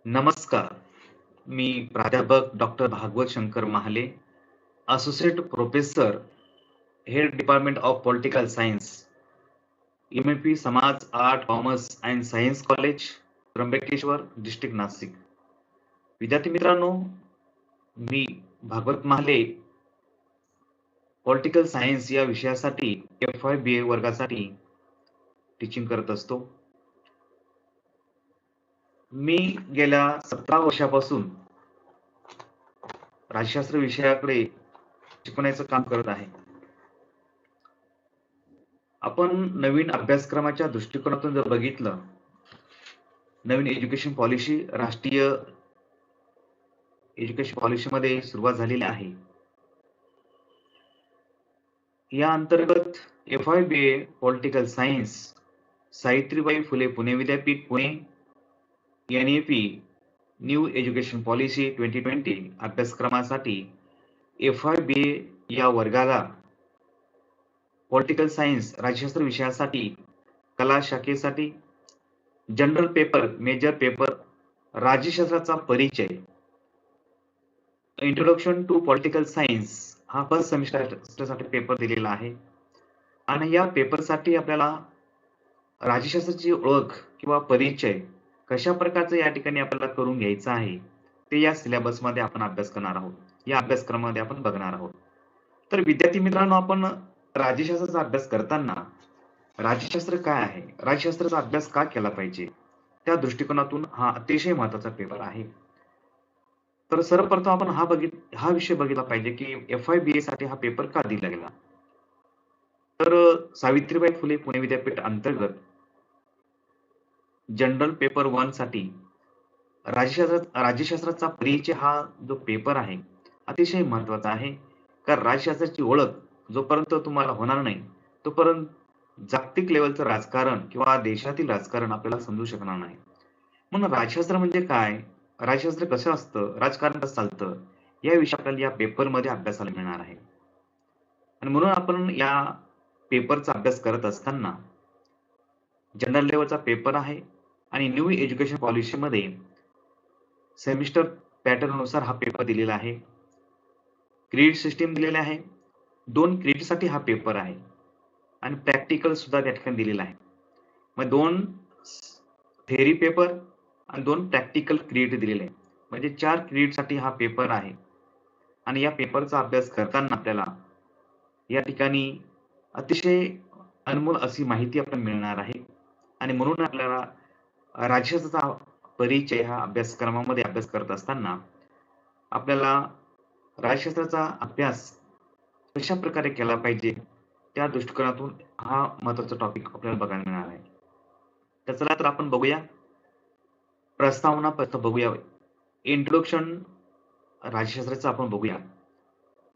नमस्कार. मी प्राध्यापक doctor Bhagwat Shankar Mahale, associate professor, head department of political science, MAP. Samaj, art, commerce and science college, Trimbakeshwar, district Nashik. विद्यार्थी मित्रांनो, मी भागवत महाले पॉलिटिकल सायन्स या विषयासाठी FY BA वर्गासाठी टीचिंग करत असतो. मी गेल्या 17 वर्षापासून राज्यशास्त्र विषयाकडे शिकवण्याचं काम करत आहे. आपण नवीन अभ्यासक्रमाच्या दृष्टिकोनातून जर बघितलं, नवीन एज्युकेशन पॉलिसी राष्ट्रीय एज्युकेशन पॉलिसीमध्ये सुरुवात झालेली आहे. या अंतर्गत FY BA political science, Savitribai Phule Pune विद्यापीठ Pune, NEP new education policy 2020 अभ्यासक्रमासाठी FY BA या वर्गाला पॉलिटिकल सायन्स राज्यशास्त्र विषयासाठी कला शाखेसाठी जनरल पेपर, मेजर पेपर, राज्यशास्त्राचा परिचय, इंट्रोडक्शन टू पॉलिटिकल सायन्स हा फर्स्ट सेमिस्टरसाठी पेपर दिलेला आहे. आणि या पेपरसाठी आपल्याला राज्यशास्त्राची ओळख किंवा परिचय कशा प्रकारचं या ठिकाणी आपल्याला करून घ्यायचं आहे, ते या सिलेबसमध्ये आपण अभ्यास करणार आहोत. या अभ्यासक्रमामध्ये आपण बघणार आहोत. तर विद्यार्थी मित्रांनो, आपण राज्यशास्त्राचा अभ्यास करताना राज्यशास्त्र काय आहे, राज्यशास्त्राचा अभ्यास का केला पाहिजे, त्या दृष्टिकोनातून हा अतिशय महत्त्वाचा पेपर आहे. तर सर्वप्रथम आपण हा विषय बघितला पाहिजे की FY BA साठी हा पेपर का दिला गेला. तर सावित्रीबाई फुले पुणे विद्यापीठ अंतर्गत जनरल पेपर 1 साठी राज्यशास्त्राचा परिचय हा जो पेपर आहे अतिशय महत्त्वाचा आहे. कारण राज्यशास्त्राची ओळख जोपर्यंत तुम्हाला होणार नाही, तोपर्यंत जागतिक लेवलचं राजकारण किंवा देशातील राजकारण आपल्याला समजू शकणार नाही. म्हणून राज्यशास्त्र म्हणजे काय, राज्यशास्त्र कसं असतं, राजकारण कसं चालतं, या विषयी आपल्याला या पेपरमध्ये अभ्यासाला मिळणार आहे. आणि म्हणून आपण या पेपरचा अभ्यास करत असताना जनरल लेवलचा पेपर आहे आणि न्यू एज्युकेशन पॉलिसीमध्ये सेमिस्टर पॅटर्ननुसार हा पेपर दिलेला आहे. क्रेडिट सिस्टीम दिलेले आहे. 2 क्रेडिटसाठी हा पेपर आहे आणि प्रॅक्टिकल सुद्धा त्या ठिकाणी दिलेला आहे. मग 2 थेअरी पेपर आणि 2 प्रॅक्टिकल क्रेडिट दिलेले आहे. म्हणजे 4 क्रेडिटसाठी हा पेपर आहे. आणि या पेपरचा अभ्यास करताना आपल्याला या ठिकाणी अतिशय अनमोल अशी माहिती आपल्याला मिळणार आहे. आणि म्हणून आपल्याला राज्यशास्त्राचा परिचय हा अभ्यासक्रमामध्ये अभ्यास करत असताना आपल्याला राज्यशास्त्राचा अभ्यास कशा प्रकारे केला पाहिजे, त्या दृष्टिकोनातून हा महत्त्वाचा टॉपिक आपल्याला बघायला मिळणार आहे. तर चला तर आपण बघूया. प्रस्तावना बघूया. इंट्रोडक्शन राज्यशास्त्राचं आपण बघूया.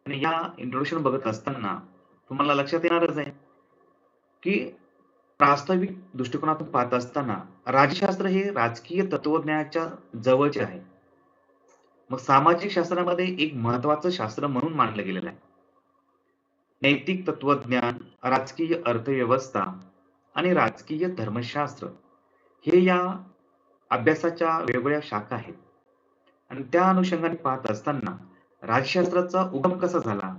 आणि या इंट्रोडक्शन बघत असताना तुम्हाला लक्षात येणारच आहे की प्रास्ताविक दृष्टिकोनातून पाहत असताना राज्यशास्त्र हे राजकीय तत्वज्ञानाच्या जवळचे आहे. मग सामाजिक शास्त्रामध्ये एक महत्त्वाचं शास्त्र म्हणून मानलं गेलेलं आहे. नैतिक तत्वज्ञान, राजकीय अर्थव्यवस्था आणि राजकीय धर्मशास्त्र हे या अभ्यासाच्या वेगवेगळ्या शाखा आहेत. आणि त्या अनुषंगाने पाहत असताना राज्यशास्त्राचा उगम कसा झाला,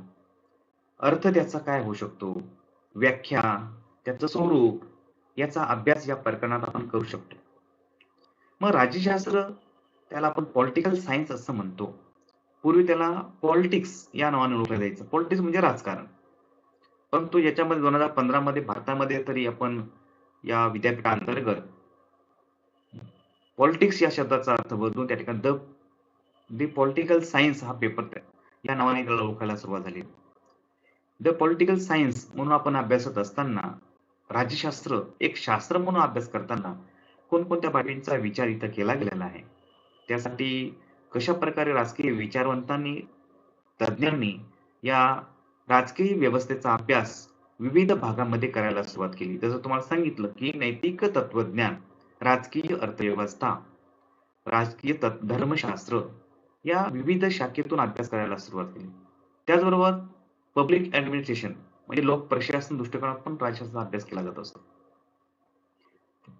अर्थ त्याचा काय होऊ शकतो, व्याख्या, त्याचं स्वरूप, याचा अभ्यास या प्रकरणात आपण करू शकतो. मग राज्यशास्त्र त्याला आपण पॉलिटिकल सायन्स असं म्हणतो. पूर्वी त्याला पॉलिटिक्स या नावाने ओळखलं जायचं. पॉलिटिक्स म्हणजे राजकारण. परंतु याच्यामध्ये 2015 मध्ये भारतामध्ये तरी आपण या विद्यापीठांतर्गत पॉलिटिक्स या शब्दाचा अर्थ बदलून त्या ठिकाणी द पॉलिटिकल सायन्स हा पेपर या नावाने त्याला ओळखायला सुरुवात झाली. द पॉलिटिकल सायन्स म्हणून आपण अभ्यासत असताना राज्यशास्त्र एक शास्त्र म्हणून अभ्यास करताना कोणकोणत्या बाबींचा विचार इथं केला गेलेला आहे, त्यासाठी कशा प्रकारे राजकीय विचारवंतांनी, तज्ज्ञांनी या राजकीय व्यवस्थेचा अभ्यास विविध भागांमध्ये करायला सुरुवात केली. जसं तुम्हाला सांगितलं की नैतिक तत्वज्ञान, राजकीय अर्थव्यवस्था, राजकीय धर्मशास्त्र या विविध शाखेतून अभ्यास करायला सुरुवात केली. त्याचबरोबर पब्लिक ऍडमिनिस्ट्रेशन म्हणजे लोक प्रशासन दृष्टिकोनात पण राज्यशास्त्राचा अभ्यास केला जात असतो.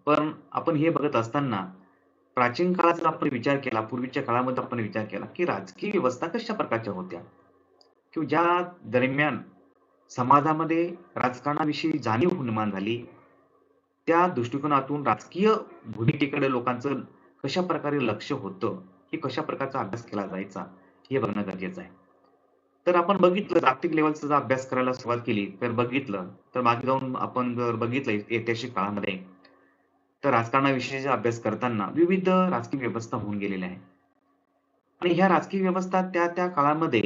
पण आपण हे बघत असताना प्राचीन काळात जर आपण विचार केला, पूर्वीच्या काळामध्ये आपण विचार केला, की राजकीय व्यवस्था कशा प्रकारच्या होत्या? किंवा ज्या दरम्यान समाजामध्ये राजकारणाविषयी जाणीव निर्माण झाली, त्या दृष्टिकोनातून राजकीय भूमिकेकडे लोकांचं कशाप्रकारे लक्ष होतं, की कशा प्रकारचा अभ्यास केला जायचा, हे बघणं गरजेचं आहे. तर आपण बघितलं जागतिक लेव्हलचा जर अभ्यास करायला सुरुवात केली, तर बघितलं, तर मागे जाऊन आपण जर बघितलं ऐतिहासिक काळामध्ये, तर राजकारणाविषयीचा अभ्यास करताना विविध राजकीय व्यवस्था होऊन गेलेल्या आहेत. आणि ह्या राजकीय व्यवस्था त्या त्या काळामध्ये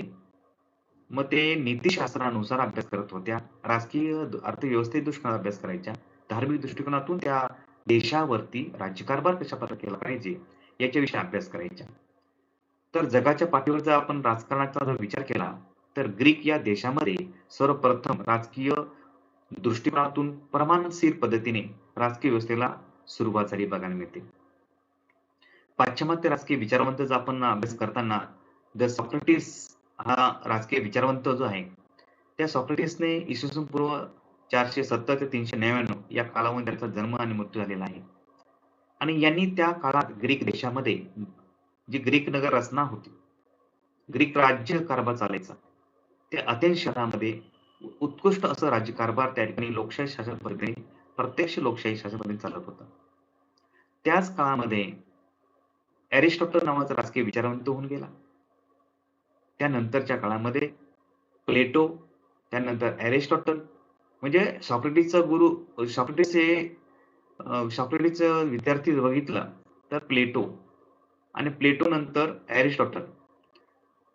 मग ते नीतिशास्त्रानुसार अभ्यास करत होत्या. राजकीय अर्थव्यवस्थेत दृष्टीने अभ्यास करायच्या. धार्मिक दृष्टिकोनातून त्या देशावरती राज्यकारभार कशाप्रकारे केला पाहिजे, याच्याविषयी अभ्यास करायच्या. तर जगाच्या पाठीवर जर आपण राजकारणाचा जर विचार केला, तर ग्रीक या देशामध्ये सर्वप्रथम राजकीय दृष्टिकोनातून प्रमाणशीर पद्धतीने राजकीय व्यवस्थेला सुरुवात झाली बघायला मिळते. पाश्चिमात्य राजकीय विचारवंत जर आपण अभ्यास करताना द सॉक्रेटिस हा राजकीय विचारवंत जो आहे, त्या सॉक्रेटिसने इसवी सन पूर्व 470 ते 399 या कालावधीत त्याचा जन्म आणि मृत्यू झालेला आहे. आणि यांनी त्या काळात ग्रीक देशामध्ये जी ग्रीक नगर रचना होती, ग्रीक राज्य कारभार चालायचा. त्या अथेन्स शहरामध्ये उत्कृष्ट असं राज्यकारभार त्या ठिकाणी लोकशाही शासन पद्धतीने प्रत्यक्ष लोकशाही शासन पद्धतीने चालत होता. त्याच काळामध्ये एरिस्टॉटल नावाचा राजकीय विचारवंत होऊन गेला. त्यानंतरच्या काळामध्ये प्लेटो, त्यानंतर एरिस्टॉटल म्हणजे सॉक्रेटिसचा गुरु सॉक्रेटिस हे सॉक्रेटिसचा विद्यार्थी जर बघितला तर प्लेटो आणि प्लेटो नंतर एरिस्टॉटल.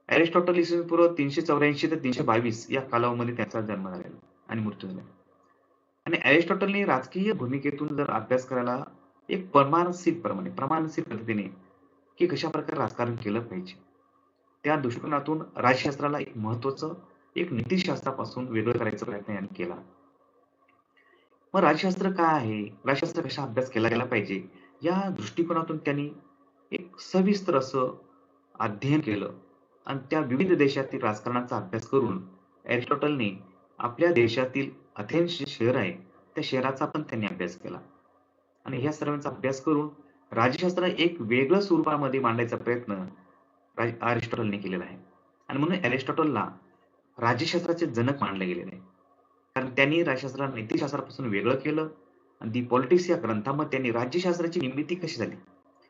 एरिस्टॉटल इसवी पूर्व 384 ते 322 या कालावधीमध्ये त्याचा जन्म झालेला आणि मृत्यू झाला. आणि एरिस्टॉटलने राजकीय भूमिकेतून जर अभ्यास करायला एक प्रमाणशीर पद्धतीने की कशाप्रकारे राजकारण केलं पाहिजे. त्या दृष्टिकोनातून राज्यशास्त्राला एक महत्त्वाचं एक नीतिशास्त्रापासून वेगळं करायचा प्रयत्न यांनी केला. मग राज्यशास्त्र काय आहे? राज्यशास्त्र कसा अभ्यास केला गेला पाहिजे? या दृष्टिकोनातून त्यांनी एक सविस्तर असं अध्ययन केलं आणि त्या विविध देशातील राजकारणाचा अभ्यास करून एरिस्टॉटलने आपल्या देशातील अथेन्स जे शहर आहे, त्या शहराचा पण त्यांनी अभ्यास केला. आणि ह्या सर्वांचा अभ्यास करून राज्यशास्त्र एक वेगळं स्वरूपामध्ये मांडायचा प्रयत्न अरिस्टॉटलने केलेला आहे. आणि म्हणून अरिस्टॉटलला राज्यशास्त्राचे जनक मानले गेलेले आहे. कारण त्यांनी राज्यशास्त्राला नीतिशास्त्रापासून वेगळं केलं आणि दी पॉलिटिक्स या ग्रंथामध्ये त्यांनी राज्यशास्त्राची निर्मिती कशी झाली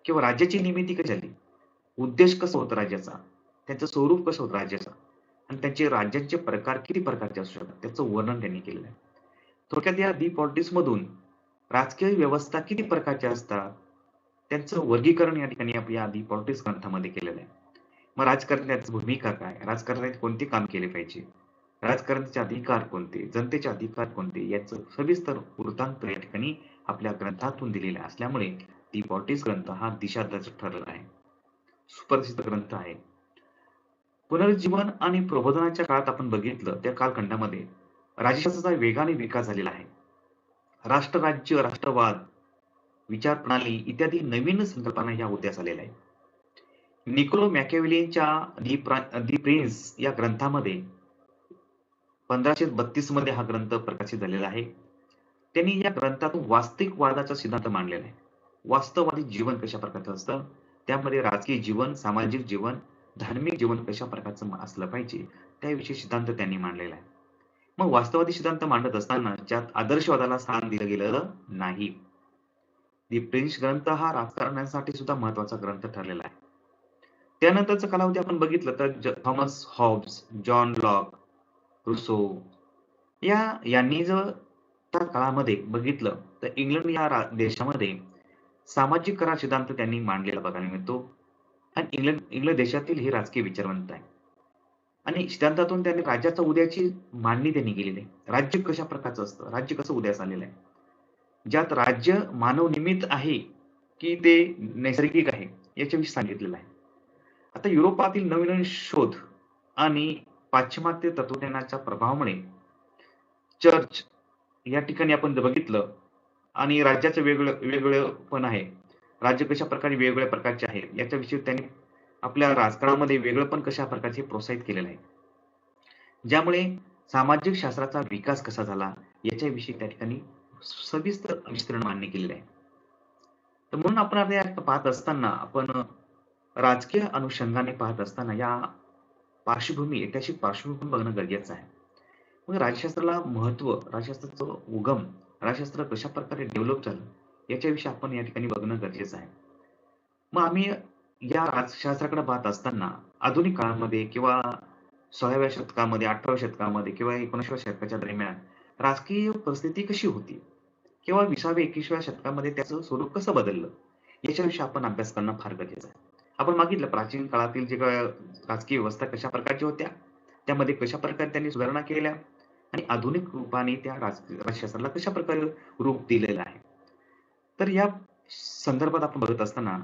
किंवा राज्याची निर्मिती कशी झाली, उद्देश कसा होता राज्याचा, त्याचं स्वरूप कसं होतं राज्याचं आणि त्यांचे राज्यांचे प्रकार किती प्रकारचे असू शकतात, त्याचं वर्णन त्यांनी केलेलं आहे. थोडक्यात या दी पॉलिटिक्स मधून राजकीय व्यवस्था किती प्रकारच्या असतात, त्यांचं वर्गीकरण या ठिकाणी आपल्या दी पॉलिटिक्स ग्रंथामध्ये केलेलं आहे. मग राजकारण्याची भूमिका काय, राजकारणात कोणते काम केले पाहिजे, राजकारणाचे अधिकार कोणते, जनतेचे अधिकार कोणते, याचं सविस्तर वृत्तांत या ठिकाणी आपल्या ग्रंथातून दिलेला असल्यामुळे दी पॉलिटिक्स ग्रंथ हा दिशादर्शक ठरलेला आहे. सुप्रसिद्ध ग्रंथ आहे. पुनरुज्जीवन आणि प्रबोधनाच्या काळात आपण बघितलं त्या कालखंडामध्ये राज्यशास्त्राचा वेगाने विकास झालेला आहे. राष्ट्रराज्य, राष्ट्रवाद, विचारप्रणाली इत्यादी नवीन संकल्पना ह्या उदयास आलेल्या आहेत. निकोलो मॅकियावेलींच्या दी प्रिन्स या ग्रंथामध्ये 1532 मध्ये हा ग्रंथ प्रकाशित झालेला आहे. त्यांनी या ग्रंथातून वास्तविकवादाचा सिद्धांत मांडलेला आहे. वास्तववादी जीवन कशा प्रकारचं असतं, त्यामध्ये राजकीय जीवन, सामाजिक जीवन, धार्मिक जीवन कशा प्रकारचं असलं पाहिजे, त्याविषयी सिद्धांत त्यांनी मांडलेला आहे. मग वास्तववादी सिद्धांत मांडत असताना ज्यात आदर्शवादाला स्थान दिलं गेलेलं नाही. दी प्रिन्स ग्रंथ हा राजकारणासाठी सुद्धा महत्वाचा ग्रंथ ठरलेला आहे. त्यानंतरचा कालावधी आपण बघितलं तर थॉमस हॉब्स, जॉन लॉक, रुसो यांनी जर त्या काळामध्ये बघितलं तर इंग्लंड या देशामध्ये सामाजिक करार सिद्धांत त्यांनी मांडलेला बघायला मिळतो. आणि इंग्लंड देशातील हे राजकीय विचारवंत आहे. आणि सिद्धांतातून त्यांनी राज्याच्या उदयाची मांडणी त्यांनी केलेली आहे. राज्य कशा प्रकारचं असतं, राज्य कसं उदयास आलेलं आहे, ज्यात राज्य मानवनिर्मित आहे की ते नैसर्गिक आहे, याच्याविषयी सांगितलेलं आहे. आता युरोपातील नवीन शोध आणि पाश्चिमात्य तत्वज्ञानाच्या प्रभावामुळे चर्च या ठिकाणी आपण जर बघितलं आणि राज्याचं वेगवेगळं पण आहे. राज्य कशा प्रकारे वेगवेगळ्या प्रकारचे आहे, याच्याविषयी त्यांनी आपल्या राजकारणामध्ये वेगळेपण कशा प्रकारचे प्रोत्साहित केलेलं आहे. ज्यामुळे सामाजिक शास्त्राचा विकास कसा झाला, याच्याविषयी त्या ठिकाणी सविस्तर विस्तरण मांडणी केलेलं आहे. तर म्हणून आपण आता या पाहत असताना आपण राजकीय अनुषंगाने पाहत असताना या पार्श्वभूमी, ऐतिहासिक पार्श्वभूमी पण बघणं गरजेचं आहे. मग राज्यशास्त्राला महत्त्व, राज्यशास्त्राचं उगम, राज्यशास्त्र कशाप्रकारे डेव्हलप झालं, याच्याविषयी आपण या ठिकाणी बघणं गरजेचं आहे. मग आम्ही या राज्यशास्त्राकडे पाहत असताना आधुनिक काळामध्ये किंवा 16व्या शतकामध्ये, 18व्या शतकामध्ये किंवा 19व्या शतकाच्या दरम्यान राजकीय परिस्थिती कशी होती? किंवा 20व्या 21व्या शतकामध्ये त्याचं स्वरूप कसं बदललं? याच्याविषयी आपण अभ्यास करणं फार गरजेचं आहे. आपण बघितलं प्राचीन काळातील जे काही राजकीय व्यवस्था कशा प्रकारच्या होत्या, त्यामध्ये कशाप्रकारे त्यांनी सुधारणा केल्या आणि आधुनिक रूपाने त्या राज्यशास्त्राला कशाप्रकारे रूप दिलेलं आहे. तर या संदर्भात आपण बघत असताना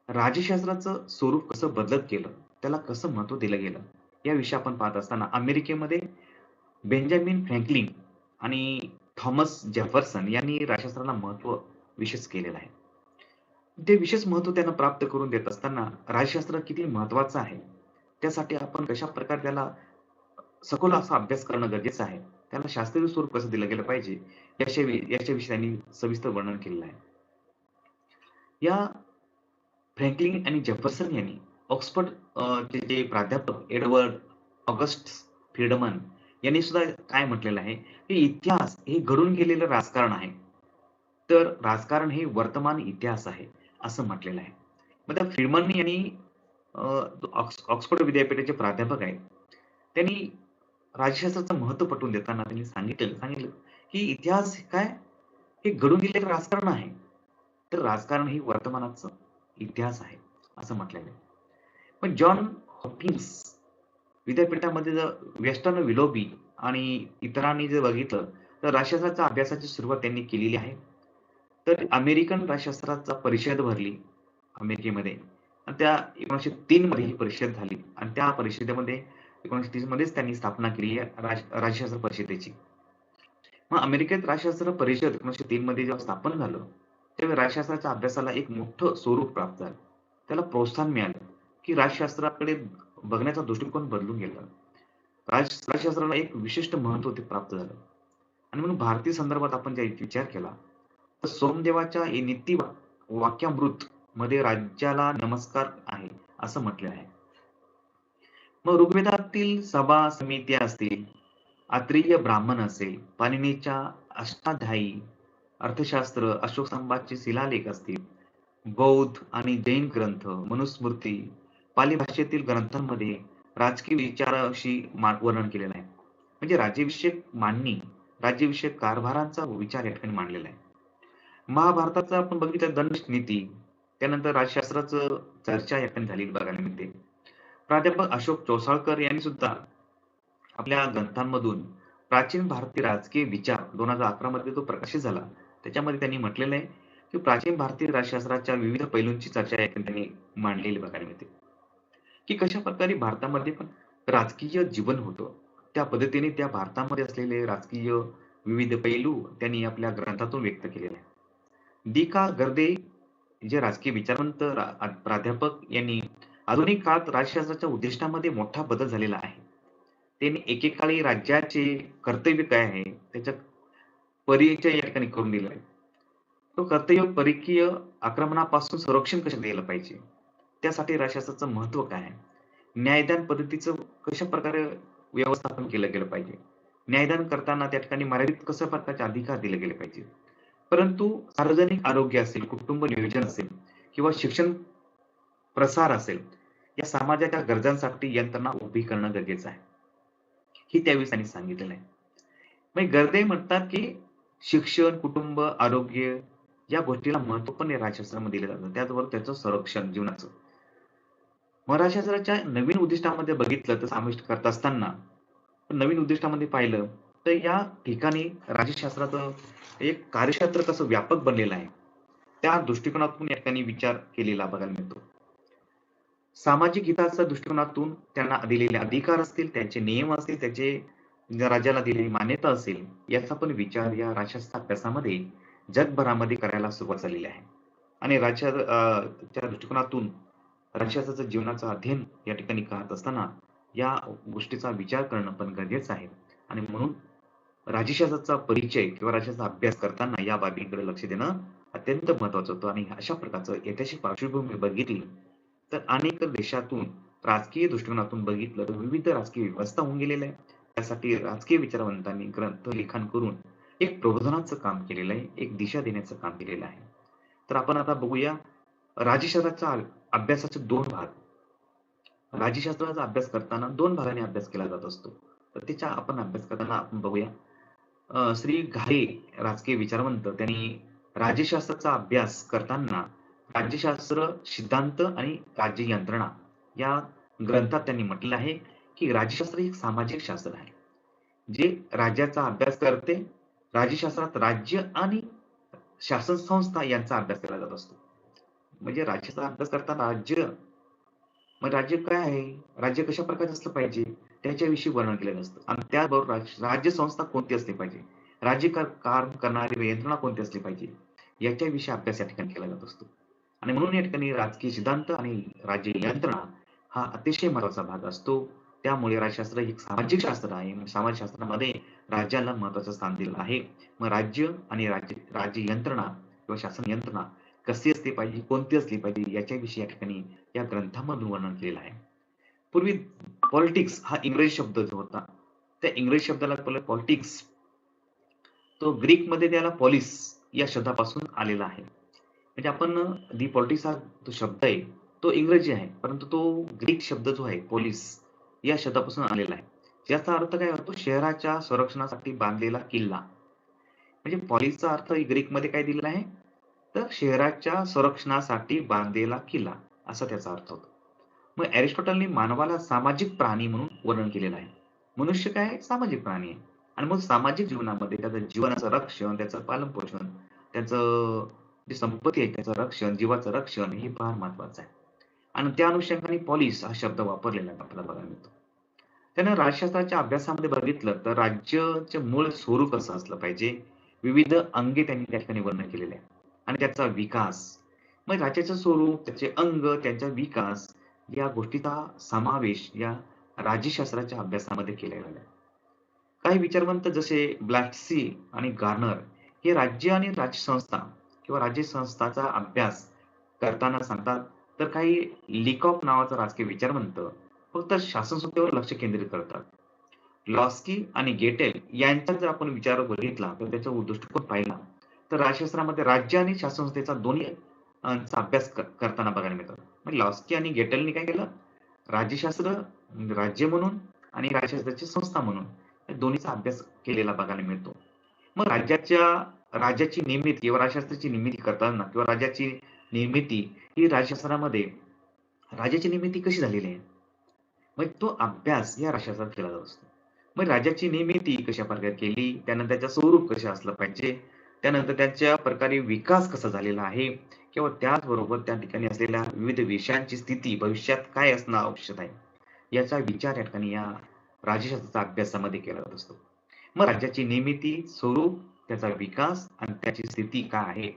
राज्यशास्त्राचं स्वरूप कसं बदलत गेलं, त्याला कसं महत्त्व दिलं गेलं, याविषयी आपण पाहत असताना अमेरिकेमध्ये बेंजामिन फ्रँकलिन आणि थॉमस जेफरसन यांनी राज्यशास्त्राला महत्त्व विशेष केलेलं आहे. ते विशेष महत्त्व त्यांना प्राप्त करून देत असताना राज्यशास्त्र किती महत्त्वाचं आहे, त्यासाठी आपण कशाप्रकारे त्याला सखोल असा अभ्यास करणं गरजेचं आहे. त्याला शास्त्रीय स्वरूप कसं दिलं गेलं पाहिजे, याच्याविषयी त्यांनी सविस्तर वर्णन केलेलं आहे. या फ्रँकलिन आणि जेफरसन यांनी ऑक्सफर्ड चे जे प्राध्यापक एडवर्ड ऑगस्ट फ्रीडमन यांनी सुद्धा काय म्हटलेलं आहे, की इतिहास हे घडून गेलेलं राजकारण आहे. तर राजकारण हे वर्तमान इतिहास आहे, असं म्हटलेलं आहे. मग त्या फ्रीडमन यांनी अ, ऑक्सफर्ड विद्यापीठाचे प्राध्यापक आहेत. त्यांनी राज्यशास्त्राचं महत्त्व पटवून देताना त्यांनी सांगितलं, की इतिहास काय? हे घडून गेलेलं राजकारण आहे. तर राजकारण हे वर्तमानाचं इतिहास आहे, असं म्हटलेलं आहे. पण जॉन हॉपकिन्स विद्यापीठामध्ये जर वेस्टर्न विलोबी आणि इतरांनी जर बघितलं, तर राज्यशास्त्राच्या अभ्यासाची सुरुवात त्यांनी केलेली आहे. तर अमेरिकन राज्यशास्त्राचा परिषद भरली अमेरिकेमध्ये आणि त्या 1903 मध्ये ही परिषद झाली आणि त्या परिषदेमध्ये 1930 मध्येच त्यांनी स्थापना केली आहे राज्यशास्त्र परिषदेची. मग अमेरिकेत राज्यशास्त्र परिषद 1903 मध्ये जेव्हा स्थापन झालं, त्यावेळी राज्यशास्त्राच्या अभ्यासाला एक मोठं स्वरूप प्राप्त झालं. त्याला प्रोत्साहन मिळालं, की राज्यशास्त्राकडे बघण्याचा दृष्टिकोन बदलून गेला. राज्यशास्त्राला एक विशिष्ट महत्त्व ते प्राप्त झालं आणि म्हणून भारतीय संदर्भात आपण जर विचार केला, तर सोमदेवाच्या वाक्यामृत मध्ये राज्याला नमस्कार आहे, असं म्हटलेलं आहे. मग ऋग्वेदातील सभा समित्या असतील, आत्रेय ब्राह्मण असेल, पाणिनीच्या अष्टाध्यायी, अर्थशास्त्र, अशोक स्तंभाचे शिलालेख असतील, बौद्ध आणि जैन ग्रंथ, मनुस्मृती, पाली भाषेतील ग्रंथांमध्ये राजकीय विचाराशी वर्णन केलेलं आहे. म्हणजे राज्यविषयक मांडणी, राज्यविषयक कारभाराचा विचार या ठिकाणी मांडलेला आहे. महाभारताचा आपण बघितलं दंडनीती, त्यानंतर राज्यशास्त्राचं चर्चा या ठिकाणी झालेली बघायला मिळते. प्राध्यापक अशोक चोसाळकर यांनी सुद्धा आपल्या ग्रंथांमधून प्राचीन भारतीय राजकीय विचार 2011 मध्ये तो प्रकाशित झाला. त्याच्यामध्ये त्यांनी म्हटलेलं आहे, की प्राचीन भारतीय राज्यशास्त्राच्या विविध पैलूंची चर्चा या ठिकाणी त्यांनी मांडलेली बघायला मिळते, की कशाप्रकारे भारतामध्ये पण राजकीय जीवन होतं. त्या पद्धतीने त्या भारतामध्ये असलेले राजकीय विविध पैलू त्यांनी आपल्या ग्रंथातून व्यक्त केलेले आहे. दी.का. गर्दे जे राजकीय विचारवंत प्राध्यापक यांनी आधुनिक काळात राज्यशास्त्राच्या उद्दिष्टामध्ये मोठा बदल झालेला आहे. त्यांनी एकेकाळी राज्याचे कर्तव्य काय आहे, त्याचा परिचय या ठिकाणी करून दिला आहे. तो कर्तव्य परकीय आक्रमणापासून संरक्षण कसं द्यायला पाहिजे, त्यासाठी राज्यशास्त्राचं महत्त्व काय आहे, न्यायदान पद्धतीचं कशाप्रकारे व्यवस्थापन केलं गेलं पाहिजे, न्यायदान करताना त्या ठिकाणी मर्यादित कशा प्रकारचे अधिकार दिले गेले पाहिजे. परंतु सार्वजनिक आरोग्य असेल, कुटुंब नियोजन असेल किंवा शिक्षण प्रसार असेल, या समाजाच्या गरजांसाठी यंत्रणा उभी करणं गरजेचं आहे. ही त्यावेळेस त्यांनी सांगितलेलं आहे. मग गर्दे म्हणतात, की शिक्षण, कुटुंब, आरोग्य या गोष्टीला महत्त्व पण या राज्यशास्त्रामध्ये दिलं जातं. त्याचबरोबर त्याचं संरक्षण जीवनाचं. मग राज्यशास्त्राच्या नवीन उद्दिष्टामध्ये बघितलं तर समाविष्ट करत असताना नवीन उद्दिष्टामध्ये पाहिलं, तर या ठिकाणी राज्यशास्त्राचं एक कार्यक्षेत्र कसं व्यापक बनलेलं आहे, त्या दृष्टिकोनातून या ठिकाणी विचार केलेला बघायला मिळतो. सामाजिक हिताच्या दृष्टिकोनातून त्यांना दिलेले अधिकार असतील, त्यांचे नियम असतील, त्याचे राज्याला दिलेली मान्यता असेल, याचा पण विचार या राज्यशास्त्र अभ्यासामध्ये जगभरामध्ये करायला सुरुवात झालेली आहे. आणि च्या दृष्टिकोनातून राज्यशास्त्राचं जीवनाचं अध्ययन या ठिकाणी करत असताना या गोष्टीचा विचार करणं पण गरजेचं आहे. आणि म्हणून राज्यशास्त्राचा परिचय किंवा राज्याचा अभ्यास करताना या बाबींकडे लक्ष देणं अत्यंत महत्वाचं होतं आणि अशा प्रकारचं ऐतिहासिक पार्श्वभूमी बघितली तर अनेक देशातून राजकीय दृष्टिकोनातून बघितलं तर विविध राजकीय व्यवस्था होऊन गेलेल्या आहे. त्यासाठी राजकीय विचारवंतांनी ग्रंथ लिखाण करून एक प्रबोधनाचं काम केलेलं आहे, एक दिशा देण्याचं काम केलेलं आहे. तर आपण आता बघूया राज्यशास्त्राचा अभ्यासाचे 2 भाग. राज्यशास्त्राचा अभ्यास करताना 2 भागाने अभ्यास केला जात असतो. तर त्याचा आपण अभ्यास करताना आपण बघूया श्री घाले राजकीय विचारवंत त्यांनी राज्यशास्त्राचा अभ्यास करताना राज्यशास्त्र सिद्धांत आणि राज्य यंत्रणा या ग्रंथात त्यांनी म्हटलं आहे की राज्यशास्त्र हे एक सामाजिक शास्त्र आहे जे राज्याचा अभ्यास करते. राज्यशास्त्रात राज्य आणि शासन संस्था यांचा अभ्यास केला जात असतो. म्हणजे राज्याचा अभ्यास करताना मग राज्य काय आहे? राज्य कशा प्रकारचं असलं पाहिजे? त्याच्याविषयी वर्णन केलेलं असतं आणि त्याचबरोबर राज्य संस्था कोणती असली पाहिजे? राज्य काम करणारी यंत्रणा कोणती असली पाहिजे? याच्याविषयी अभ्यास या ठिकाणी केला जात असतो. आणि म्हणून या ठिकाणी राजकीय सिद्धांत आणि राज्य यंत्रणा हा अतिशय महत्त्वाचा भाग असतो. त्यामुळे राज्यशास्त्र हे एक सामाजिक शास्त्र आहे. मग समाजशास्त्रामध्ये राज्याला महत्त्वाचं स्थान दिलं आहे. मग राज्य आणि राज्य यंत्रणा किंवा शासन यंत्रणा कशी असली पाहिजे, कोणती असली पाहिजे याच्याविषयी या ठिकाणी या ग्रंथामधून वर्णन केलेलं आहे. पूर्वी पॉलिटिक्स हा इंग्रजी शब्द जो होता, त्या इंग्रजी शब्दाला आपल्याला पॉलिटिक्स तो ग्रीकमध्ये त्याला पॉलिस या शब्दापासून आलेला आहे. म्हणजे आपण दी पॉलिटिक्स हा जो शब्द आहे, तो इंग्रजी आहे. परंतु तो ग्रीक शब्द जो आहे पोलिस या शब्दापासून आलेला आहे. याचा अर्थ काय होतो? शहराच्या संरक्षणासाठी बांधलेला किल्ला. म्हणजे पॉलिसचा अर्थ ग्रीकमध्ये काय दिलेला आहे? तर शहराच्या संरक्षणासाठी बांधलेला किल्ला असा त्याचा अर्थ होतो. मग अरिस्टॉटलने मानवाला सामाजिक प्राणी म्हणून वर्णन केलेलं आहे. मनुष्य काय आहे? सामाजिक प्राणी आहे. आणि मग सामाजिक जीवनामध्ये त्याचं जीवनाचं रक्षण, त्याचं पालन-पोषण, त्याचं जी संपत्ती आहे त्याचं रक्षण, जीवाचं रक्षण हे फार महत्वाचं आहे. आणि त्या अनुषंगाने पॉलिस हा शब्द वापरलेला आपल्याला बघायला मिळतो. त्यानं राज्यशास्त्राच्या अभ्यासामध्ये बघितलं तर राज्याचे मूळ स्वरूप कसं असलं पाहिजे, विविध अंगे त्यांनी त्या ठिकाणी वर्णन केलेले आहे आणि त्याचा विकास. मग राज्याचं स्वरूप, त्याचे अंग, त्यांचा विकास या गोष्टीचा समावेश या राज्यशास्त्राच्या अभ्यासामध्ये केलेला आहे. काही विचारवंत जसे ब्लॅटसी आणि गार्नर हे राज्य आणि राज्यसंस्था किंवा राज्यसंस्थाचा अभ्यास करताना सांगतात, तर काही लिकॉक नावाचा राजकीय विचारवंत फक्त शासनसत्तेवर लक्ष केंद्रित करतात. लॉस्की आणि गेटेल यांचा जर आपण विचार बघितला तर त्याचा दृष्टिकोन पाहिला तर राज्यशास्त्रामध्ये राज्य आणि शासनसंस्थेचा दोन्ही चा अभ्यास करताना बघायला मिळतात. म्हणजे लॉस्की आणि गेटेलनी काय केलं? राज्यशास्त्र राज्य म्हणून आणि राज्यशास्त्राची संस्था म्हणून या दोन्हीचा अभ्यास केलेला बघायला मिळतो. मग राज्याची निर्मिती किंवा राज्यशास्त्राची निर्मिती करताना किंवा राज्याची निर्मिती ही राज्यशास्त्रामध्ये राज्याची निर्मिती कशी झालेली आहे? मग तो अभ्यास या राज्यशास्त्रात केला जात असतो. मग राज्याची निर्मिती कशाप्रकारे केली, त्यानंतर त्याचं स्वरूप कसं असलं पाहिजे, त्यानंतर त्याच्या प्रकारे विकास कसा झालेला आहे किंवा त्याचबरोबर त्या ठिकाणी असलेल्या विविध विषयांची स्थिती भविष्यात काय असणं आवश्यक आहे, याचा विचार या ठिकाणी या राज्यशास्त्राच्या अभ्यासामध्ये केला जात असतो. मग राज्याची निर्मिती, स्वरूप, त्याचा विकास आणि त्याची स्थिती काय आहे,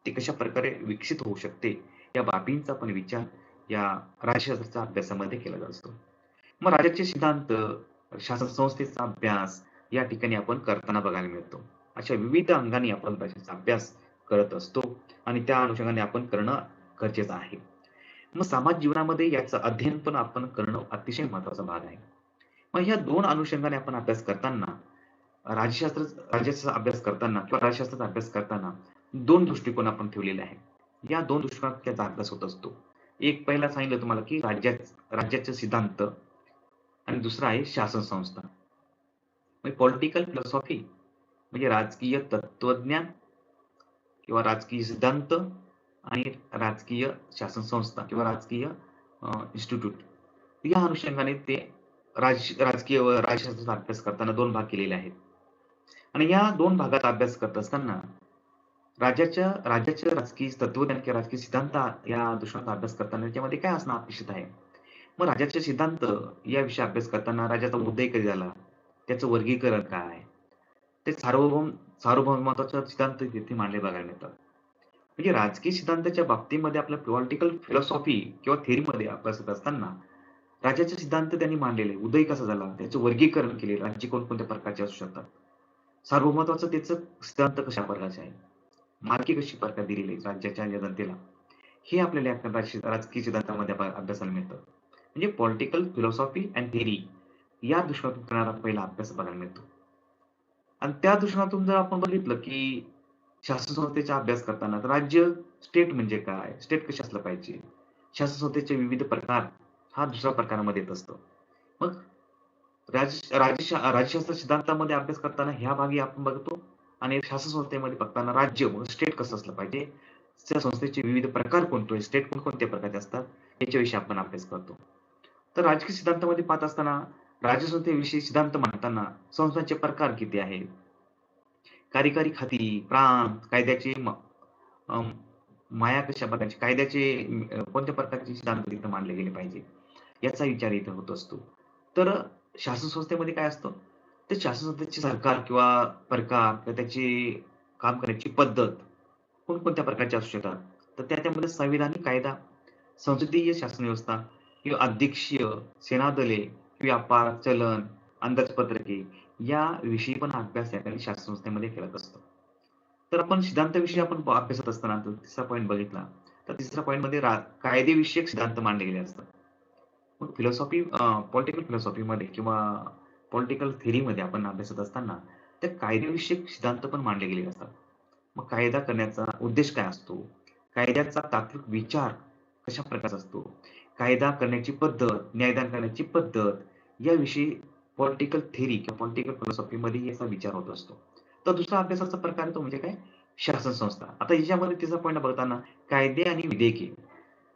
ती कशाप्रकारे विकसित होऊ शकते, या बाबींचा पण विचार या राज्यशास्त्राच्या अभ्यासामध्ये केला जात असतो. मग राज्याचे सिद्धांत, शासन संस्थेचा अभ्यास या ठिकाणी आपण करताना बघायला मिळतो. अशा विविध अंगाने आपण राज्याचा अभ्यास करत असतो आणि त्या अनुषंगाने आपण करणं गरजेचं आहे. मग समाज जीवनामध्ये याचं अध्ययन पण आपण करणं अतिशय महत्त्वाचा भाग आहे. मग ह्या 2 अनुषंगाने आपण अभ्यास करताना राज्यशास्त्र राज्याचा अभ्यास करताना किंवा राज्यशास्त्राचा अभ्यास करताना 2 दृष्टिकोन आपण ठेवलेले आहेत. या 2 दृष्टिकोनात त्याचा अभ्यास होत असतो. एक पहिला सांगितलं तुम्हाला की राज्याचे सिद्धांत आणि दुसरा आहे शासन संस्था. म्हणजे पॉलिटिकल फिलॉसॉफी म्हणजे राजकीय तत्वज्ञान किंवा राजकीय सिद्धांत आणि राजकीय शासन संस्था किंवा राजकीय इन्स्टिट्यूट या अनुषंगाने ते राजकीय व राज्यशास्त्राचा अभ्यास करताना 2 भाग केलेले आहेत. आणि या 2 भागात अभ्यास करत असताना राज्याच्या राजकीय तत्वज्ञान किंवा राजकीय सिद्धांत या दृष्टिकोनाचा अभ्यास करताना त्याच्यामध्ये काय असणं अपेक्षित आहे? मग राज्याचे सिद्धांत याविषयी अभ्यास करताना राज्याचा उदय कधी झाला? त्याचं वर्गीकरण काय आहे? ते सार्वभौमत्वाचा सिद्धांत तिथे मांडले बघायला मिळतात. म्हणजे राजकीय सिद्धांताच्या बाबतीमध्ये आपल्या पॉलिटिकल फिलॉसॉफी किंवा थिअरीमध्ये अभ्यास करत असताना राज्याचे सिद्धांत त्यांनी मांडलेले. उदय कसा झाला? त्याचं वर्गीकरण केले. राज्य कोणकोणत्या प्रकारचे असू शकतात? सार्वभौमत्वाचं त्याचं सिद्धांत कशा प्रकारचे आहे? मार्के कशी प्रकार दिलेली आहे राज्याच्या या जनतेला, हे आपल्याला या राजकीय सिद्धांतामध्ये अभ्यासाला मिळतं. म्हणजे पॉलिटिकल फिलॉसॉफी अँड थिअरी या दृष्टिकोनातून करणारा पहिला अभ्यास बघायला मिळतो. आणि त्या दृष्टिकोनातून जर आपण बघितलं, की शासन संस्थेचा अभ्यास करताना तर राज्य, स्टेट म्हणजे काय? स्टेट कसे असलं पाहिजे? शासन संस्थेचे विविध प्रकार हा दुसऱ्या प्रकारामध्ये येत असतो. मग राज्यशास्त्र सिद्धांतामध्ये अभ्यास करताना ह्या भागी आपण बघतो आणि शासन संस्थेमध्ये बघताना राज्य स्टेट कसं असलं पाहिजे, त्या संस्थेचे विविध प्रकार कोणते, स्टेट कोणकोणत्या प्रकारचे असतात, याच्याविषयी आपण अभ्यास करतो. तर राजकीय सिद्धांतामध्ये पाहत असताना राज्यसंस्थेविषयी सिद्धांत मांडताना संस्थांचे प्रकार किती आहेत, कार्यकारी खाती, प्रांत, कायद्याची अं, माया कशा प्रकारची, कायद्याचे कोणत्या प्रकारचे सिद्धांत तिथं मांडले गेले पाहिजे, याचा विचार इथं होत असतो. तर शासन संस्थेमध्ये काय असतं, ते शासन संस्थेचे सरकार किंवा प्रकार किंवा त्याची काम करण्याची पद्धत कोणकोणत्या प्रकारचे असू शकतात. तर त्यामध्ये संविधानिक कायदा, संसदीय शासन व्यवस्था किंवा अध्यक्षीय, सेनादले, व्यापार, चलन, अंदाजपत्रके याविषयी पण अभ्यास या ठिकाणी शासन संस्थेमध्ये केला जातो. तर आपण सिद्धांताविषयी आपण अभ्यासत असताना जर तिसरा पॉइंट बघितला, तर तिसऱ्या पॉइंटमध्ये कायदेविषयक सिद्धांत मांडले गेले असतात. मग पॉलिटिकल फिलॉसॉफीमध्ये किंवा पॉलिटिकल थिअरीमध्ये आपण अभ्यासत असताना त्या कायदेविषयक सिद्धांत पण मांडले गेलेले असतात. मग कायदा करण्याचा उद्देश काय असतो? कायद्याचा तात्विक विचार कशा प्रकारचा असतो? कायदा करण्याची पद्धत, न्यायदान करण्याची पद्धत याविषयी पॉलिटिकल थिअरी किंवा पॉलिटिकल फिलॉसॉफीमध्ये याचा विचार होत असतो. तर दुसरा अभ्यासाचा प्रकार तो म्हणजे काय? शासन संस्था. आता याच्यामध्ये तिसरा पॉइंट बघताना कायदे आणि विधेयके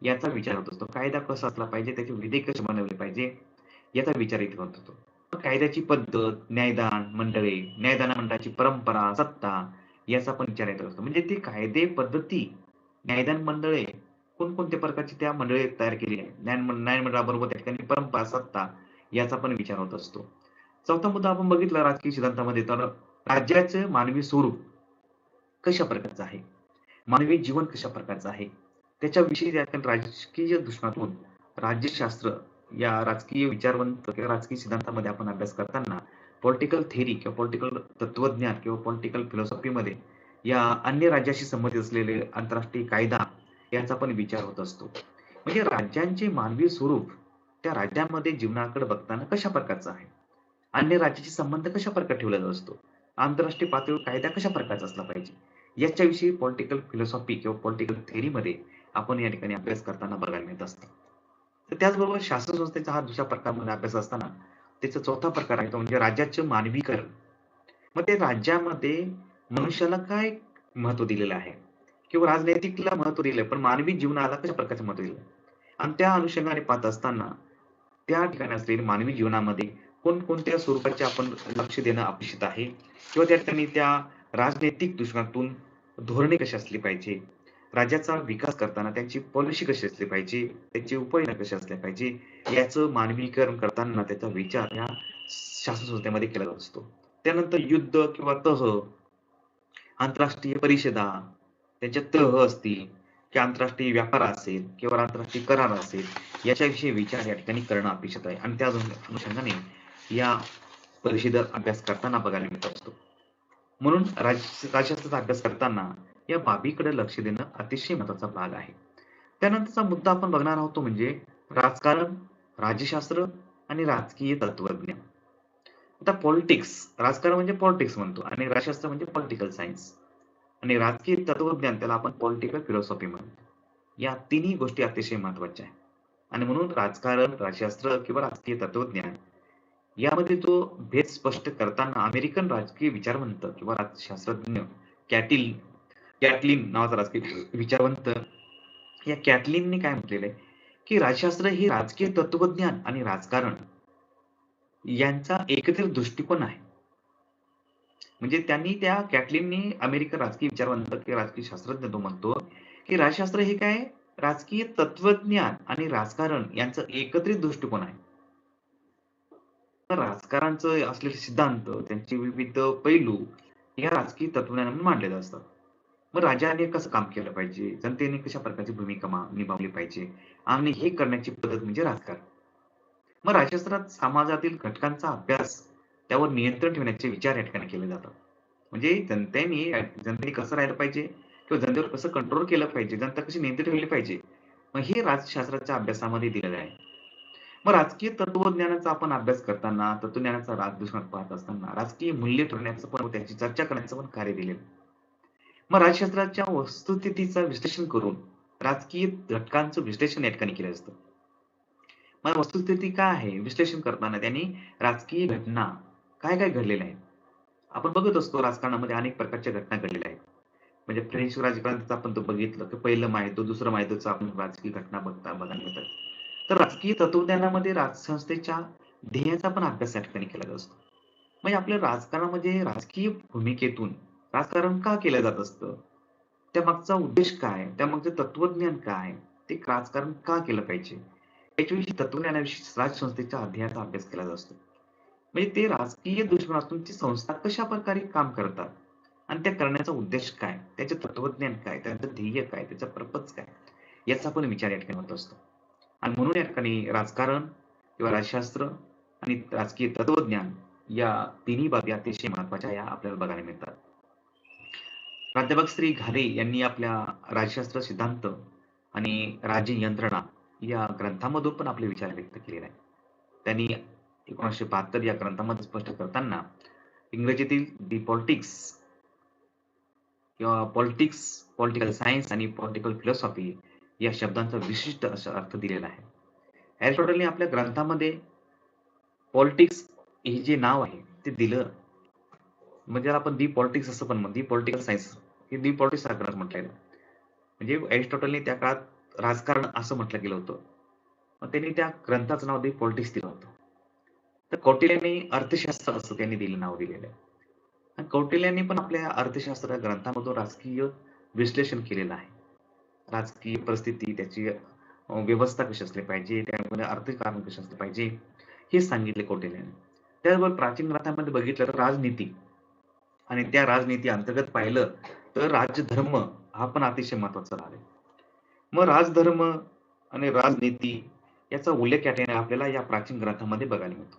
याचा विचार होत असतो. कायदा कसा असला पाहिजे, त्याचे विधेयक कसे बनवले पाहिजे, याचा विचार इथे होत असतो. मग कायद्याची पद्धत, न्यायदान मंडळे, न्यायदान मंडळाची परंपरा, सत्ता याचा पण विचार येत असतो. म्हणजे ती कायदे पद्धती, न्यायदान मंडळे, कोणकोणत्या प्रकारची त्या मंडळे तयार केली आहे. न्याय मंडळाबरोबर त्या ठिकाणी परंपरा, सत्ता याचा पण विचार होत असतो. चौथा मुद्दा आपण बघितला राजकीय सिद्धांतामध्ये, तर राज्याचे मानवी स्वरूप कशा प्रकारचं आहे? मानवी जीवन कशा प्रकारचं आहे? त्याच्याविषयी त्या ठिकाणी राजकीय दृष्टिकोनातून राज्यशास्त्र या राजकीय विचारवंत किंवा राजकीय सिद्धांतामध्ये आपण अभ्यास करताना पॉलिटिकल थिअरी किंवा पॉलिटिकल तत्वज्ञान किंवा पॉलिटिकल फिलॉसॉफीमध्ये या अन्य राज्याशी संबंधित असलेले आंतरराष्ट्रीय कायदा याचा पण विचार होत असतो. म्हणजे राज्यांचे मानवी स्वरूप त्या राज्यामध्ये जीवनाकडे बघताना कशा प्रकारचं आहे? अन्य राज्याशी संबंध कशा प्रकारे ठेवला जात असतो? आंतरराष्ट्रीय पातळीवर कायदा कशा प्रकारचा असला पाहिजे? याच्याविषयी पॉलिटिकल फिलॉसॉफी किंवा पॉलिटिकल थिअरीमध्ये आपण या ठिकाणी अभ्यास करताना बघायला मिळत असतं. तर त्याचबरोबर शासन संस्थेचा हा दुसऱ्या प्रकारमध्ये अभ्यास असताना त्याचा चौथा प्रकार आहे तो म्हणजे राज्याचे मानवीकरण. मग ते राज्यामध्ये मनुष्याला काय महत्त्व दिलेलं आहे? किंवा राजनैतिकला महत्त्व दिलंय, पण मानवी जीवनाला कशा प्रकारचे महत्त्व दिलंय? आणि त्या अनुषंगाने पाहत असताना त्या ठिकाणी असलेल्या मानवी जीवनामध्ये कोणकोणत्या स्वरूपाचे आपण लक्ष देणं अपेक्षित आहे किंवा त्या ठिकाणी त्या राजनैतिक दृष्टिकोनातून धोरणे कशी असली पाहिजे, राज्याचा विकास करताना त्यांची पॉलिसी कशी असली पाहिजे, त्याचे उपाययोजना कशा असल्या पाहिजे, याचं मानवीकरण करताना त्याचा विचार या शासन संस्थेमध्ये केला जात असतो. त्यानंतर युद्ध किंवा आंतरराष्ट्रीय परिषदा, त्यांच्या तह असतील किंवा आंतरराष्ट्रीय व्यापार असेल किंवा आंतरराष्ट्रीय करार असेल, याच्याविषयी विचार या ठिकाणी करणं अपेक्षित आहे आणि त्या अनुषंगाने या परिषदेत अभ्यास करताना बघायला मिळत असतो. म्हणून राज्यशास्त्राचा अभ्यास करताना या बाबीकडे लक्ष देणं अतिशय महत्त्वाचा भाग आहे. त्यानंतरचा मुद्दा आपण बघणार आहोत तो म्हणजे राजकारण, राज्यशास्त्र आणि राजकीय तत्वज्ञान. आता पॉलिटिक्स, राजकारण म्हणजे पॉलिटिक्स म्हणतो आणि राज्यशास्त्र म्हणजे पॉलिटिकल सायन्स आणि राजकीय तत्वज्ञान त्याला आपण पॉलिटिकल फिलॉसॉफी म्हणतो. या तिन्ही गोष्टी अतिशय महत्त्वाच्या आहेत आणि म्हणून राजकारण, राज्यशास्त्र किंवा राजकीय तत्वज्ञान यामध्ये जो भेद स्पष्ट करताना अमेरिकन राजकीय विचारवंत किंवा शास्त्रज्ञ कॅटिल कॅटलिन नावाचा राजकीय विचारवंत या कॅटलिनने काय म्हटलेलं आहे, की राज्यशास्त्र हे राजकीय तत्वज्ञान आणि राजकारण यांचा एकत्रित दृष्टिकोन आहे. म्हणजे त्यांनी त्या कॅटलिननी अमेरिकन राजकीय विचारवंत किंवा राजकीय शास्त्रज्ञ तो म्हणतो, की राज्यशास्त्र हे काय राजकीय तत्वज्ञान आणि राजकारण यांचं एकत्रित दृष्टिकोन आहे. तर राजकारणाचं असलेले सिद्धांत, त्यांचे विविध पैलू या राजकीय तत्वज्ञानामध्ये मांडलेले असतात. मग राजाने कसं काम केलं पाहिजे, जनतेने कशा प्रकारची भूमिका निभावली पाहिजे आणि हे करण्याची पद्धत म्हणजे राजकारण. मग राज्यशास्त्रात समाजातील घटकांचा अभ्यास, त्यावर नियंत्रण ठेवण्याचे विचार या ठिकाणी केले जातात. म्हणजे जनतेने कसं राहिलं पाहिजे, किंवा जनतेवर कसं कंट्रोल केलं पाहिजे, जनता कशी नियंत्रित ठेवली पाहिजे. मग हे राज्यशास्त्राच्या अभ्यासामध्ये दिलेलं आहे. मग राजकीय तत्वज्ञानाचा आपण अभ्यास करताना, तत्वज्ञानाचा दृष्टिकोन पाहत असताना राजकीय मूल्य ठरवण्याचं पण व त्याची चर्चा करण्याचं पण कार्य दिलेलं आहे. मग राज्यशास्त्राच्या वस्तुस्थितीचं विश्लेषण करून राजकीय घटकांचं विश्लेषण या ठिकाणी केलं असतं. मग वस्तुस्थिती काय आहे? विश्लेषण करताना त्यांनी राजकीय घटना काय-काय घडलेल्या आहेत. आपण बघत असतो राजकारणामध्ये अनेक प्रकारच्या घटना घडलेल्या आहेत. म्हणजे फ्रेंच राजकारण आपण तो बघितलं, की पहिलं महायुद्ध, दुसरं महायुद्धाचं आपण राजकीय घटना बघायला मिळतात. तर राजकीय तत्वज्ञानामध्ये राजसंस्थेच्या ध्येयाचा पण अभ्यास या ठिकाणी केला असतो. म्हणजे आपल्या राजकारणामध्ये राजकीय भूमिकेतून राजकारण का केलं जात असतं? त्यामागचा उद्देश काय? त्यामागचं तत्वज्ञान काय? ते राजकारण का केलं पाहिजे? याच्याविषयी तत्वज्ञानाविषयी राजसंस्थेच्या अध्ययनाचा अभ्यास केला जातो. म्हणजे ते राजकीय दृष्टिकोनातून ती संस्था कशाप्रकारे काम करतात आणि त्या करण्याचा उद्देश काय? त्याचे तत्वज्ञान काय? त्यांचं ध्येय काय? त्याचा पर्पज काय? याचा पण विचार या ठिकाणी होत असतो. आणि म्हणून या ठिकाणी राजकारण किंवा राजशास्त्र आणि राजकीय तत्वज्ञान या तिन्ही बाबी अतिशय महत्त्वाच्या या आपल्याला बघायला मिळतात. प्राध्यापक श्री घाले यांनी आपल्या राज्यशास्त्र सिद्धांत आणि राज्य यंत्रणा या ग्रंथामधून पण आपले विचार व्यक्त केलेले आहेत. त्यांनी 1972 या ग्रंथामध्ये स्पष्ट करताना इंग्रजीतील दी पॉलिटिक्स किंवा पॉलिटिक्स, पॉलिटिकल सायन्स आणि पॉलिटिकल फिलॉसॉफी या शब्दांचा विशिष्ट असा अर्थ दिलेला आहे. एरिस्टॉटलने आपल्या ग्रंथामध्ये पॉलिटिक्स हे जे नाव आहे ते दिलं. म्हणजे आपण दी पॉलिटिक्स असं पण म्हणतो, दी पॉलिटिकल सायन्स हे दी पॉलिटिक्स हा ग्रंथ म्हटलेला आहे. म्हणजे एरिस्टॉटलने त्या काळात राजकारण असं म्हटलं गेलं होतं. मग त्यांनी त्या ग्रंथाचं नाव दी पॉलिटिक्स दिलं होतं. तर कौटिल्यने अर्थशास्त्र असं त्यांनी नाव दिलेलं आहे. आणि कौटिल्यने पण आपल्या अर्थशास्त्र ग्रंथामधून राजकीय विश्लेषण केलेलं आहे. राजकीय परिस्थिती, त्याची व्यवस्था कशी असली पाहिजे, त्यामध्ये अर्थकारण कसे असले पाहिजे, हे सांगितले कौटिल्याने. त्याचबरोबर प्राचीन ग्रंथामध्ये बघितलं तर राजनीती आणि त्या राजनीती अंतर्गत पाहिलं तर राजधर्म हा पण अतिशय महत्त्वाचा भाग आहे. मग राजधर्म आणि राजनीती याचा उल्लेख या ठिकाणी आपल्याला या प्राचीन ग्रंथामध्ये बघायला मिळतो.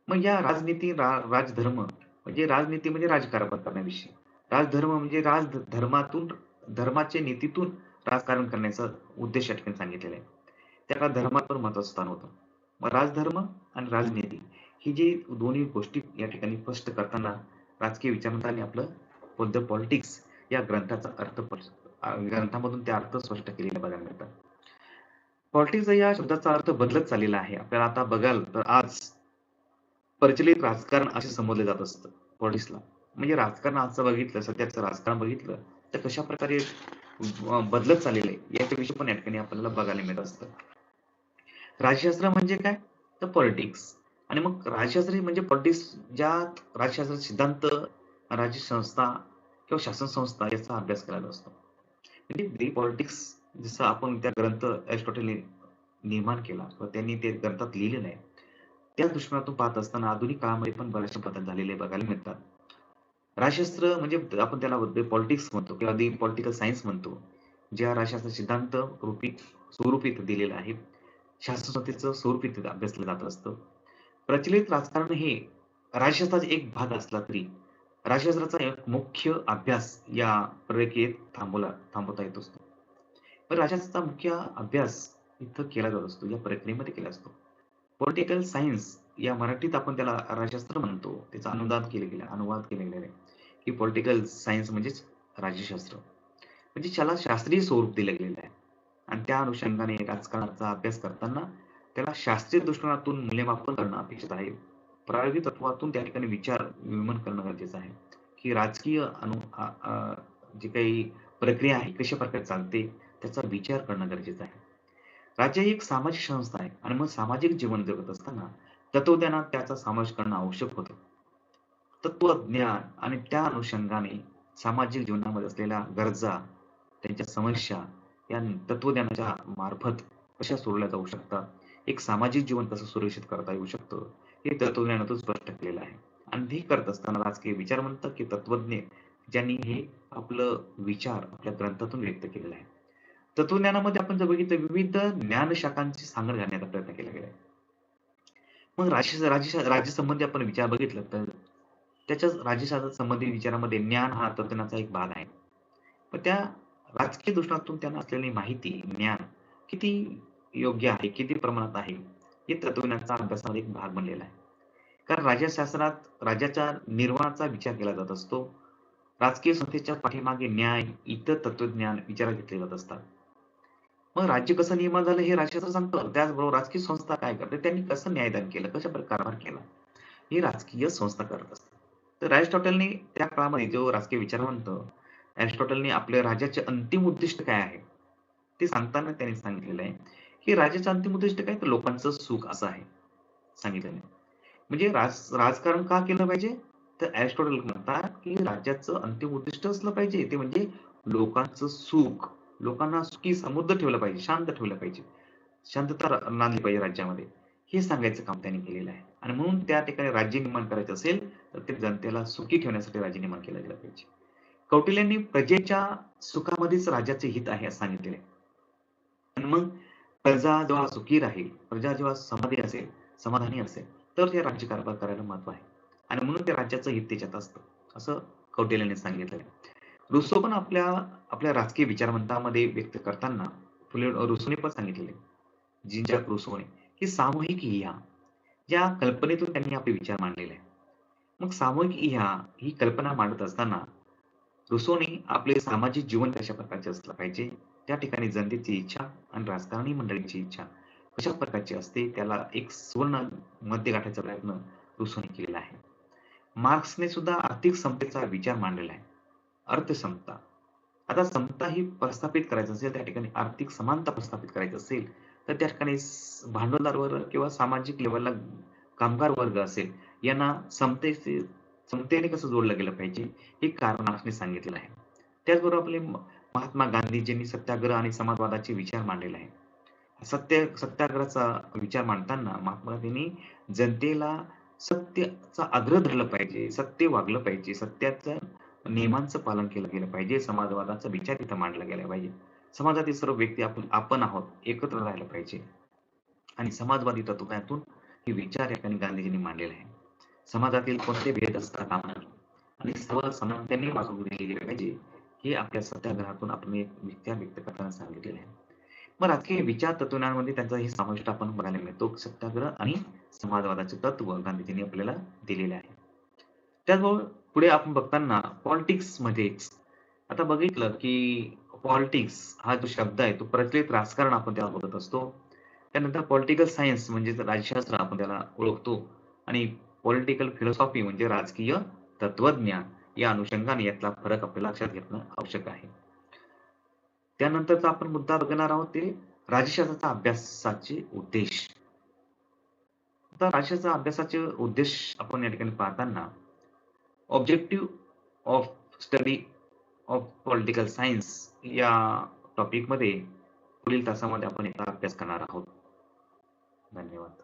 मग या राजनीती, राजधर्म म्हणजे राजनीती म्हणजे राजकारण करण्याविषयी. राजधर्म म्हणजे राजधर्मातून धर्माच्या नीतीतून राजकारण करण्याचा उद्देश या ठिकाणी सांगितलेला आहे. त्या काळात धर्मात पण महत्त्वाचं स्थान होतं. मग राजधर्म आणि राजनीती ही जी दोन्ही गोष्टी या ठिकाणी स्पष्ट करताना राजकीय विचारवंतांनी आपलं द पॉलिटिक्स या ग्रंथाचा अर्थ ग्रंथामधून ते अर्थ स्पष्ट केलेले बघायला मिळतात. पॉलिटिक्स या शब्दाचा अर्थ बदलत चाललेला आहे. आपल्याला आता बघाल तर आज प्रचलित राजकारण असे संबोधले जात असतं पॉलिटिक्सला. म्हणजे राजकारण आजचं बघितलं, सध्याचं राजकारण बघितलं तर कशाप्रकारे बदलत चाललेलं आहे याच्याविषयी पण या ठिकाणी आपल्याला बघायला मिळत असतं. राज्यशास्त्र म्हणजे काय? तर पॉलिटिक्स. आणि मग राज्यशास्त्र म्हणजे पॉलिटिक्स ज्यात राज्यशास्त्राचे सिद्धांत, राज्यसंस्था किंवा शासन संस्था याचा अभ्यास करायचा असतो. म्हणजे दी पॉलिटिक्स जसं आपण त्या ग्रंथ अरिस्टॉटलने निर्माण केला किंवा त्यांनी ते ग्रंथात लिहिलेलं आहे. त्या दृष्टिकोनातून पाहत असताना आधुनिक काळामध्ये पण बरेचसे बदल झालेले बघायला मिळतात. राज्यशास्त्र म्हणजे आपण त्याला पॉलिटिक्स म्हणतो किंवा दी पॉलिटिकल सायन्स म्हणतो. ज्या राज्यशास्त्र सिद्धांत स्वरूपी दिलेलं आहे. शास्त्रसंस्थेचं स्वरूप इथे अभ्यासलं जात असतं. प्रचलित राजकारण हे राज्यशास्त्राचा एक भाग असला तरी राज्यशास्त्राचा एक मुख्य अभ्यास या प्रक्रियेत थांबवता येत असतो. पण राज्यशास्त्राचा मुख्य अभ्यास इथं केला जात असतो, या प्रक्रियेमध्ये केला असतो. पॉलिटिकल सायन्स या मराठीत आपण त्याला राज्यशास्त्र म्हणतो. त्याचा अनुवाद केला गेलेला आहे, की पॉलिटिकल सायन्स म्हणजेच राज्यशास्त्र. म्हणजे त्याला शास्त्रीय स्वरूप दिलं गेलेलं आहे. आणि त्या अनुषंगाने राजकारणाचा अभ्यास करताना त्याला शास्त्रीय दृष्टिकोनातून मूल्यमापन करणं अपेक्षित आहे. प्रायोगिक तत्त्वातून त्या ठिकाणी विचार विनिमय करणं गरजेचं आहे, की राजकीय जी काही प्रक्रिया आहे कशाप्रकारे चालते त्याचा विचार करणं गरजेचं आहे. राज्य ही एक सामाजिक संस्था आहे आणि मग सामाजिक जीवन जगत असताना तत्वज्ञानात त्याचा समावेश करणं आवश्यक होतं. तत्वज्ञान आणि त्या अनुषंगाने सामाजिक जीवनामध्ये असलेल्या गरजा, त्यांच्या समस्या या तत्वज्ञानाच्या मार्फत कशा सोडवल्या जाऊ शकतात. एक सामाजिक जीवन कसं सुरक्षित करता येऊ शकतं, हे तत्वज्ञानातून स्पष्ट केलेलं आहे. आणि हे करत असताना राजकीय विचारवंत की तत्वज्ञ ज्यांनी हे आपलं विचार आपल्या ग्रंथातून व्यक्त केलेला आहे. तत्वज्ञानामध्ये आपण जर बघितलं विविध ज्ञानशाखांची सांगड घालण्याचा प्रयत्न केला गेला आहे. मग राज्यसंबंधी आपण विचार बघितला तर त्याच्याच राज्यशास्त्र संबंधित विचारामध्ये ज्ञान हा तत्वज्ञानाचा एक भाग आहे. पण त्या राजकीय दृष्टिकोनातून त्यांना असलेली माहिती, ज्ञान किती योग्य आहे, किती प्रमाणात आहे, हे तत्वज्ञानाचा अभ्यासामध्ये एक भाग बनलेला आहे. कारण राज्यशास्त्रात राज्याच्या निर्माणाचा विचार केला जात असतो. राजकीय संस्थेच्या पाठीमागे न्याय, इतर तत्वज्ञान विचारात घेतले जात असतात. मग राज्य कसं निर्माण झालं हे राज्यशास्त्र सांगतं. त्याचबरोबर राजकीय संस्था काय करते, त्यांनी कसं न्यायदान केलं, कशाप्रकारे कारभार केला, ही राजकीय संस्था करत असते. तर अरिस्टॉटलने त्या काळामध्ये जो राजकीय विचारवंत अरिस्टॉटलने आपल्या राज्याचे अंतिम उद्दिष्ट काय आहे, ते सांगताना त्यांनी सांगितलेलं आहे, की राज्याचं अंतिम उद्दिष्ट काय? तर लोकांचं सुख असं आहे सांगितलेलं आहे. म्हणजे राजकारण का केलं पाहिजे? तर अरिस्टॉटल म्हणतात, की राज्याचं अंतिम उद्दिष्ट असलं पाहिजे ते म्हणजे लोकांचं सुख. लोकांना सुखी समृद्ध ठेवलं पाहिजे, शांत ठेवलं पाहिजे. शांतता नांदली पाहिजे राज्यामध्ये. हे सांगायचं काम त्यांनी केलेलं आहे. आणि म्हणून त्या ठिकाणी राज्य निर्माण करायचं असेल, तर ते जनतेला सुखी ठेवण्यासाठी राज्य निर्माण केलं गेलं पाहिजे. कौटिल्यांनी प्रजेच्या सुखामध्येच राज्याचे हित आहे असं सांगितलेलं आहे. आणि मग प्रजा जेव्हा सुखी राहील, प्रजा जेव्हा समाधानी असेल, तर ते राज्यकारभार करायला महत्त्व आहे. आणि म्हणून त्या राज्याचं हित त्याच्यात असतं, असं कौटिल्यने सांगितलेलं आहे. रुसो पण आपल्या आपल्या राजकीय विचारवंतामध्ये व्यक्त करताना रुसोने पण सांगितलेलं आहे, जीन जॅक रुसोने, की सामूहिक इया या कल्पनेतून त्यांनी आपले विचार मांडलेले आहे. मग सामूहिक इया ही कल्पना मांडत असताना रुसोने आपले सामाजिक जीवन कशा प्रकारचे असलं पाहिजे, त्या ठिकाणी जनतेची इच्छा आणि राजकारणी मंडळींची इच्छा कशा प्रकारची असते, त्याला एक सुवर्ण मध्य गाठायचा प्रयत्न रुसोने केलेला आहे. मार्क्सने सुद्धा आर्थिक समतेचा विचार मांडलेला आहे. अर्थसमता. आता समता ही प्रस्थापित करायचं असेल, त्या ठिकाणी आर्थिक समानता प्रस्थापित करायची असेल, तर त्या ठिकाणी भांडवलदार वर्ग किंवा सामाजिक लेव्हलला कामगार वर्ग असेल, यांना समतेने कसं जोडलं गेलं पाहिजे, हे कार्ल मार्क्सने सांगितलेलं आहे. त्याचबरोबर आपले महात्मा गांधीजींनी सत्याग्रह आणि समाजवादाचे विचार मांडलेले आहे. सत्याग्रहाचा विचार मांडताना महात्मा गांधींनी जनतेला सत्याचा आग्रह धरला पाहिजे, सत्य वागलं पाहिजे, सत्याच्या नियमांचं पालन केलं गेलं पाहिजे, समाजवादाचा विचार तिथं मांडला गेला पाहिजे. समाजातील सर्व व्यक्ती आपण आहोत, एकत्र राहिलं पाहिजे आणि समाजवादी तत्त्वज्ञानातून हे विचार या ठिकाणी गांधीजींनी मांडलेले आहे. समाजातील कोणते भेद असता कामा नये आणि सर्व समानतेने वागवून दिले गेले पाहिजे, हे आपल्या सत्याग्रहातून आपण एक विचार व्यक्त करताना सांगितलेले आहे. मग राजकीय विचार तत्वज्ञानामध्ये त्यांचा हे समाविष्ट आपण बघायला मिळतो. सत्याग्रह आणि समाजवादाचे तत्व गांधीजींनी आपल्याला दिलेले आहे. त्याचबरोबर पुढे आपण बघताना पॉलिटिक्समध्येच आता बघितलं, की पॉलिटिक्स हा जो शब्द आहे, तो प्रचलित राजकारण आपण त्याला बघत असतो. त्यानंतर पॉलिटिकल सायन्स म्हणजे राज्यशास्त्र आपण त्याला ओळखतो आणि पॉलिटिकल फिलॉसॉफी म्हणजे राजकीय तत्वज्ञान या अनुषंगाने यातला फरक आपल्याला लक्षात घेणं आवश्यक आहे. त्यानंतरचा आपण मुद्दा बघणार आहोत ते राज्यशास्त्राचा अभ्यासाचे उद्देश. आता राज्याच्या अभ्यासाचे उद्देश आपण या ठिकाणी पाहताना objective of study of political science या टॉपिकमध्ये पुढील तासामध्ये आपण याचा अभ्यास करणार आहोत. धन्यवाद.